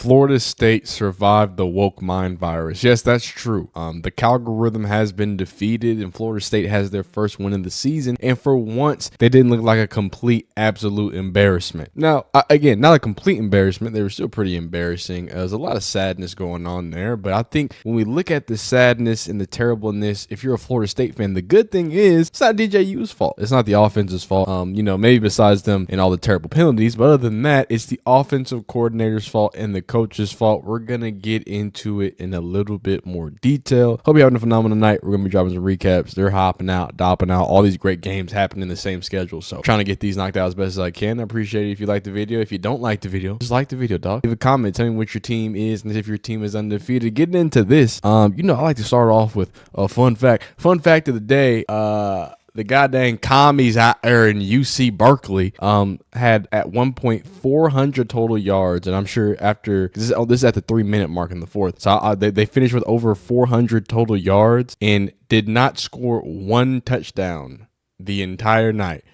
Florida State survived the woke mind virus. Yes, that's true. The calgorithm has been defeated, and Florida State has their first win of the season. And for once, they didn't look like a complete, absolute embarrassment. Now, again, not a complete embarrassment. They were still pretty embarrassing. There's a lot of sadness going on there. But I think when we look at the sadness and the terribleness, if you're a Florida State fan, the good thing is it's not DJU's fault. It's not the offense's fault. Maybe besides them and all the terrible penalties, but other than that, it's the offensive coordinator's fault and the coach's fault. We're gonna get into it in a little bit more detail. Hope you're having a phenomenal night. We're gonna be dropping some recaps. They're hopping out, dopping out. All these great games happen in the same schedule, so trying to get these knocked out as best as I can. I appreciate it if you like the video. If you don't like the video, just like the video, dog. Leave a comment. Tell me what your team is and if your team is undefeated. Getting into this, I like to start off with a fun fact. Fun fact of the day. The goddamn commies out there in UC Berkeley had at one point 400 total yards, and I'm sure after this is at the 3-minute mark in the fourth, so they finished with over 400 total yards and did not score one touchdown the entire night.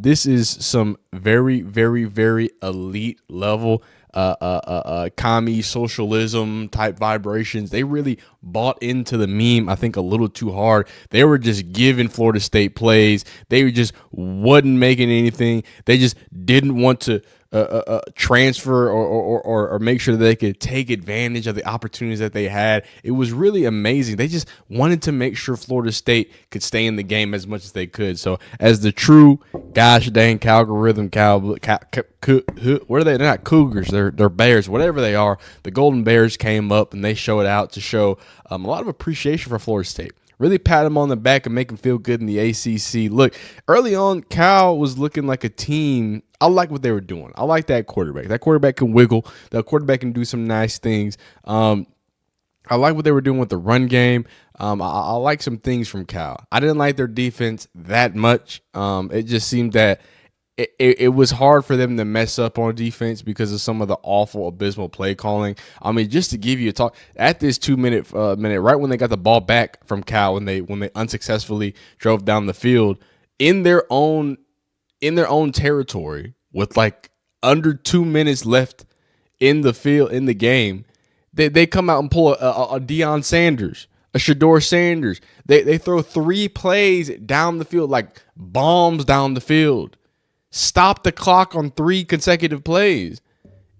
This is some very, very, very elite level commie socialism type vibrations. They really bought into the meme, I think, a little too hard. They were just giving Florida State plays. They just wasn't making anything. They just didn't want to transfer or make sure that they could take advantage of the opportunities that they had. It was really amazing. They just wanted to make sure Florida State could stay in the game as much as they could. So as the true gosh dang calgorithm what are they? They're not Cougars. They're Bears. Whatever they are, the Golden Bears came up and they showed out to show a lot of appreciation for Florida State. Really pat him on the back and make him feel good in the ACC. Look, early on, Cal was looking like a team. I like what they were doing. I like that quarterback. That quarterback can wiggle. That quarterback can do some nice things. I like what they were doing with the run game. I like some things from Cal. I didn't like their defense that much. It just seemed that it was hard for them to mess up on defense because of some of the awful, abysmal play calling. I mean, just to give you a talk, at this 2-minute minute, right when they got the ball back from Cal, when they unsuccessfully drove down the field in their own territory with like under 2 minutes left in the field in the game, they come out and pull a Deion Sanders, a Shador Sanders. They throw 3 plays down the field, like bombs down the field. Stop the clock on 3 consecutive plays,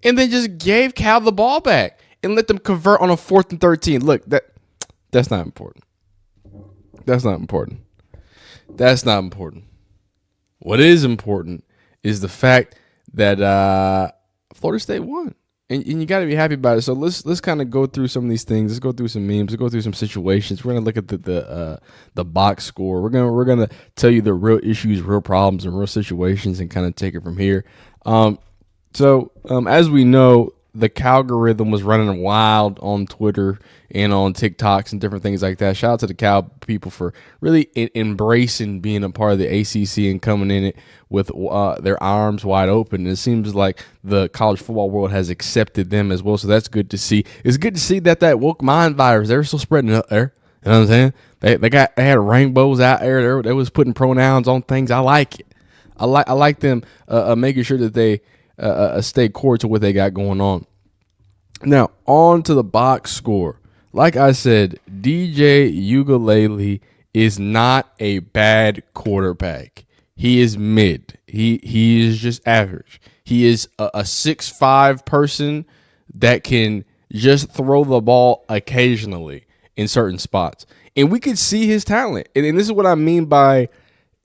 and then just gave Cal the ball back and let them convert on a 4th and 13. Look, that's not important. That's not important. That's not important. What is important is the fact that Florida State won. And you got to be happy about it. So let's kind of go through some of these things. Let's go through some memes. Let's go through some situations. We're gonna look at the box score. We're gonna tell you the real issues, real problems, and real situations, and kind of take it from here. As we know, the calgorithm was running wild on Twitter and on TikToks and different things like that. Shout out to the Cal people for really embracing being a part of the ACC and coming in it with their arms wide open. And it seems like the college football world has accepted them as well, so that's good to see. It's good to see that woke mind virus, they're still spreading it up there. You know what I'm saying? They had rainbows out there. They was putting pronouns on things. I like it. I like them making sure that they stay core to what they got going on. Now, on to the box score. Like I said, DJ Ugalele is not a bad quarterback. He is mid. He is just average. He is a 6'5" person that can just throw the ball occasionally in certain spots. And we could see his talent. And this is what I mean by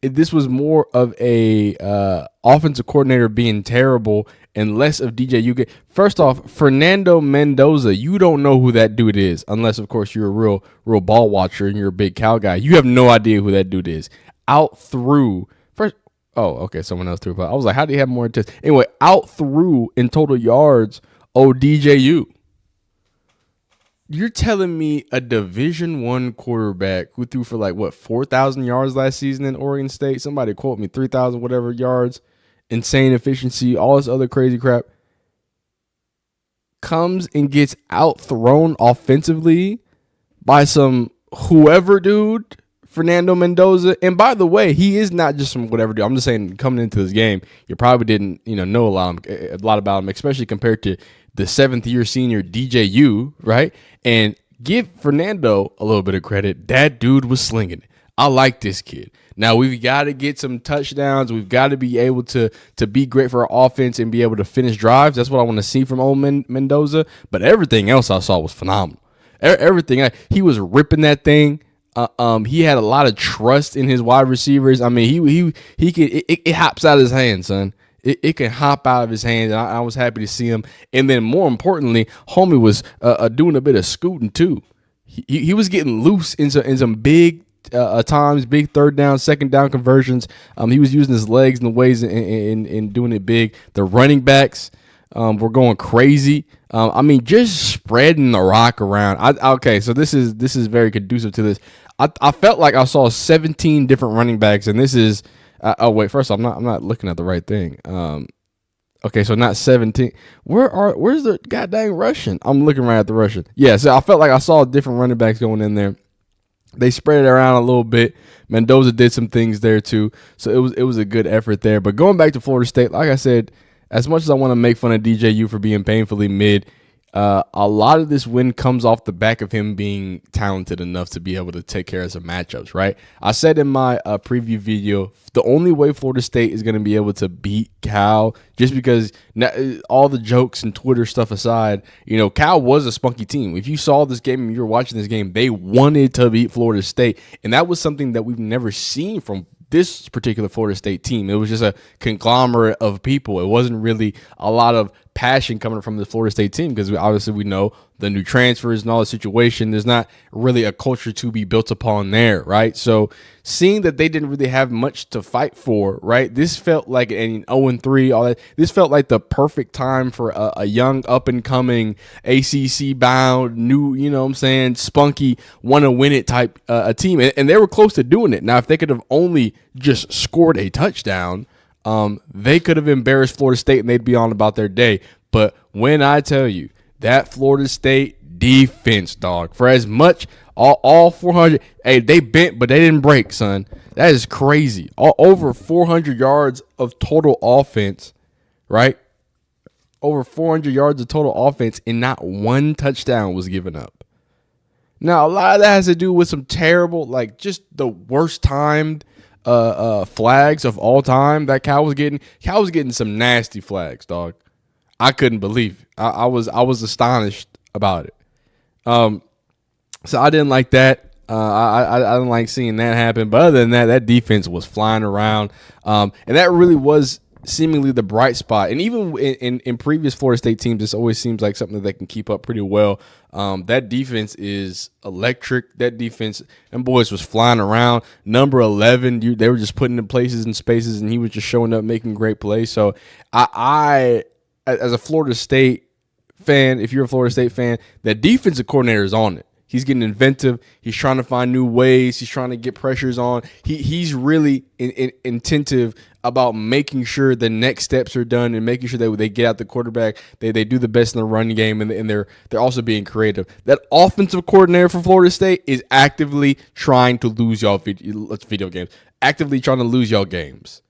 this was more of a offensive coordinator being terrible and less of DJ Ugalele. First off, Fernando Mendoza, you don't know who that dude is unless, of course, you're a real ball watcher and you're a big Cal guy. You have no idea who that dude is. Out through first. Oh, okay, someone else threw. I was like, how do you have more intense? Anyway, out through in total yards. Oh, DJU. You're telling me a Division I quarterback who threw for like, what, 4,000 yards last season in Oregon State? Somebody quote me, 3,000 whatever yards, insane efficiency, all this other crazy crap, comes and gets outthrown offensively by some whoever dude, Fernando Mendoza. And by the way, he is not just some whatever dude. I'm just saying, coming into this game, you probably didn't know a lot about him, especially compared to the 7th-year senior DJU, right? And give Fernando a little bit of credit. That dude was slinging it. I like this kid. Now, we've got to get some touchdowns. We've got to be able to be great for our offense and be able to finish drives. That's what I want to see from old Mendoza. But everything else I saw was phenomenal. Everything. He was ripping that thing. He had a lot of trust in his wide receivers. I mean, he could it hops out of his hands, son. It can hop out of his hands. I was happy to see him. And then more importantly, homie was doing a bit of scooting too. He was getting loose in some big times, big third down, second down conversions. He was using his legs and the ways in doing it big. The running backs were going crazy. I mean, just spreading the rock around. Okay, so this is very conducive to this. I felt like I saw 17 different running backs, and this is. Oh wait, first I'm not looking at the right thing. Okay, so not 17. Where's the goddamn Russian? I'm looking right at the Russian. Yeah, so I felt like I saw different running backs going in there. They spread it around a little bit. Mendoza did some things there too. So it was a good effort there. But going back to Florida State, like I said, as much as I want to make fun of DJU for being painfully mid, a lot of this win comes off the back of him being talented enough to be able to take care of some matchups, right? I said in my preview video, the only way Florida State is going to be able to beat Cal, just because all the jokes and Twitter stuff aside, Cal was a spunky team. If you saw this game and you were watching this game, they wanted to beat Florida State, and that was something that we've never seen from this particular Florida State team. It was just a conglomerate of people. It wasn't really a lot of passion coming from the Florida State team because obviously we know the new transfers and all the situation. There's not really a culture to be built upon there, right? So seeing that they didn't really have much to fight for, right? This felt like an 0-3, all that. This felt like the perfect time for a young up-and-coming ACC-bound, new, spunky, want-to-win-it type a team. And they were close to doing it. Now, if they could have only just scored a touchdown, they could have embarrassed Florida State and they'd be on about their day. But when I tell you that Florida State defense, dog, for as much all 400, hey, they bent, but they didn't break, son. That is crazy. Over 400 yards of total offense, right? Over 400 yards of total offense, and not one touchdown was given up. Now, a lot of that has to do with some terrible, like just the worst timed flags of all time that Cal was getting. Cal was getting some nasty flags, dog. I couldn't believe it. I was astonished about it. So I didn't like that. I didn't like seeing that happen. But other than that, that defense was flying around, and that really was seemingly the bright spot. And even in previous Florida State teams, this always seems like something that they can keep up pretty well. That defense is electric. That defense, and boys was flying around. Number 11, they were just putting in places and spaces, and he was just showing up, making great plays. So I as a Florida State fan, if you're a Florida State fan, that defensive coordinator is on it. He's getting inventive. He's trying to find new ways. He's trying to get pressures on. He's really intentive about making sure the next steps are done and making sure that they get out the quarterback. They do the best in the run game, and they're also being creative. That offensive coordinator for Florida State is actively trying to lose y'all video games. Actively trying to lose y'all games.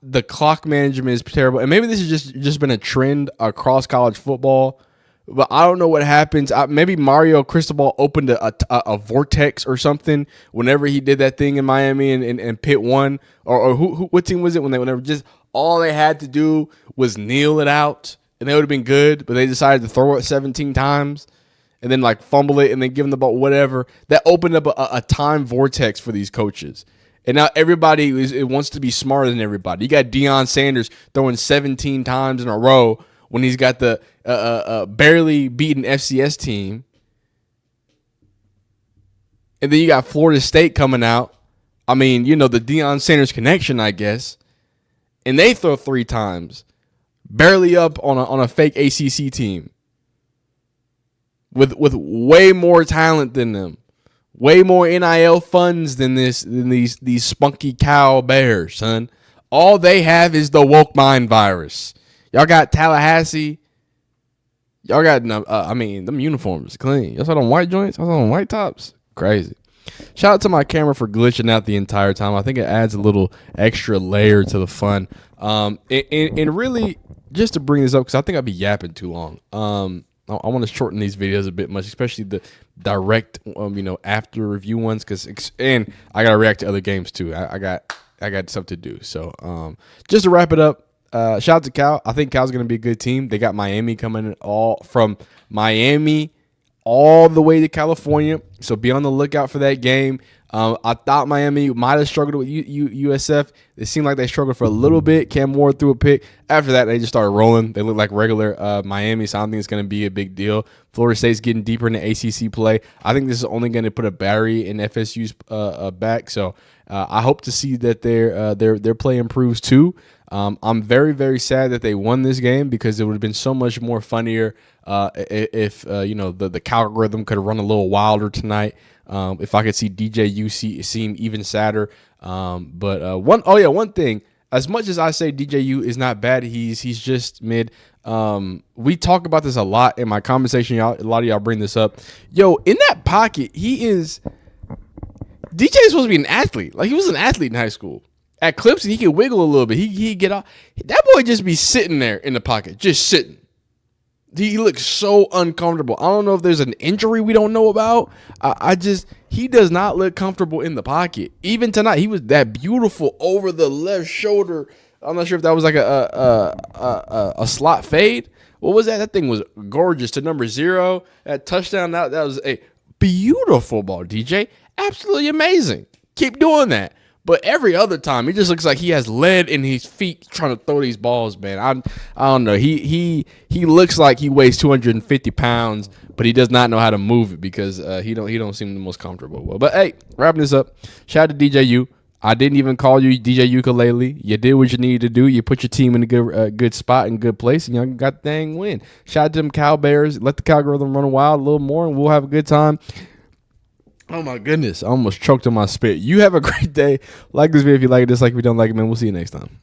The clock management is terrible, and maybe this has just been a trend across college football. But I don't know what happens. Maybe Mario Cristobal opened a vortex or something whenever he did that thing in Miami and Pitt won. Or what team was it whenever just all they had to do was kneel it out and they would have been good, but they decided to throw it 17 times and then like fumble it and then give them the ball, whatever. That opened up a time vortex for these coaches. And now everybody wants to be smarter than everybody. You got Deion Sanders throwing 17 times in a row when he's got the barely beaten FCS team. And then you got Florida State coming out. I mean, the Deion Sanders connection, I guess. And they throw 3 times. Barely up on a fake ACC team. With way more talent than them. Way more NIL funds than these spunky Cal Bears, son. All they have is the woke mind virus. Y'all got Tallahassee. Y'all got, them uniforms clean. Y'all saw them white joints? Y'all saw them white tops? Crazy. Shout out to my camera for glitching out the entire time. I think it adds a little extra layer to the fun. And really, just to bring this up because I think I'd be yapping too long. I want to shorten these videos a bit much, especially the direct, after review ones, and I gotta react to other games too. I got stuff to do. So, just to wrap it up, shout out to Cal. I think Cal's gonna be a good team. They got Miami coming all from Miami all the way to California, so be on the lookout for that game. I thought Miami might have struggled with USF. It seemed like they struggled for a little bit. Cam Ward threw a pick. After that, they just started rolling. They look like regular Miami, so I don't think it's going to be a big deal. Florida State's getting deeper into ACC play. I think this is only going to put a battery in FSU's back. So I hope to see that their play improves too. I'm very, very sad that they won this game because it would have been so much more funnier if the calgorithm could have run a little wilder tonight. If I could see DJU seem even sadder. One thing. As much as I say DJU is not bad, he's just mid. We talk about this a lot in my conversation. A lot of y'all bring this up. Yo, in that pocket, DJ is supposed to be an athlete. Like, he was an athlete in high school. At Clemson, he could wiggle a little bit. He get off. That boy just be sitting there in the pocket, just sitting. He looks so uncomfortable. I don't know if there's an injury we don't know about. He does not look comfortable in the pocket. Even tonight, he was that beautiful over the left shoulder. I'm not sure if that was like a slot fade. What was that? That thing was gorgeous to number 0. That touchdown, that was a beautiful ball, DJ. Absolutely amazing. Keep doing that. But every other time, he just looks like he has lead in his feet trying to throw these balls, man. I don't know. He looks like he weighs 250 pounds, but he does not know how to move it because he don't seem the most comfortable. Well, but hey, wrapping this up. Shout out to DJU. I didn't even call you DJ Ukulele. You did what you needed to do. You put your team in a good spot and good place, and you got the dang win. Shout out to them Cal Bears. Let the calgorithm run wild a little more, and we'll have a good time. Oh, my goodness. I almost choked on my spit. You have a great day. Like this video if you like it. Dislike if you don't like it, man. We'll see you next time.